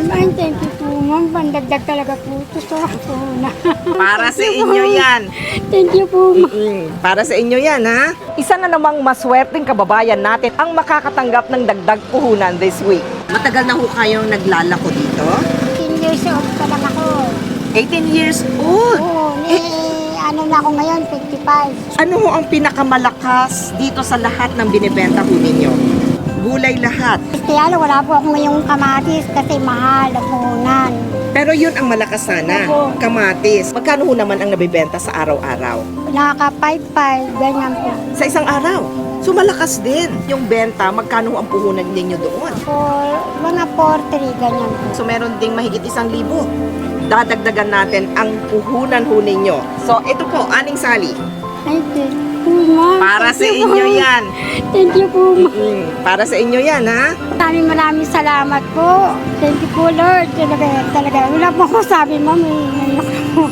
Ay, thank you po, ma'am. Pandagdag talaga po. Gusto ko na. Para sa inyo yan. Thank you po, ma'am. Para sa inyo yan, ha? Isa na namang maswerteng kababayan natin ang makakatanggap ng dagdag puhunan this week. Matagal na ho kayong naglalako dito? 10 years old pa lang ako. 18 years old. Oo, ano na ako ngayon, 55. Ano ho ang pinakamalakas dito sa lahat ng binibenta ho ninyo? Gulay lahat. Kaya wala po ako ngayong kamatis kasi mahal ang puhunan. Pero yun ang malakas sana. Opo. Kamatis. Magkano ho naman ang nabibenta sa araw-araw? Nakaka 5-5, ganyan po. Sa isang araw. So malakas din. Yung benta, magkano ho ang puhunan ninyo doon? For mga 4-3, ganyan po. So meron ding mahigit 1,000. Dadagdagan natin ang puhunan ho ninyo. So ito po, Aning Sally. Ay, thank you, ma'am. Para sa Thank you, inyo ma'am. yan. Thank you po, ma'am. Para sa inyo yan, ha? Maraming salamat po. Thank you po, Lord. Talaga. Wala po ako sabi, ma'am. Naiyak ako.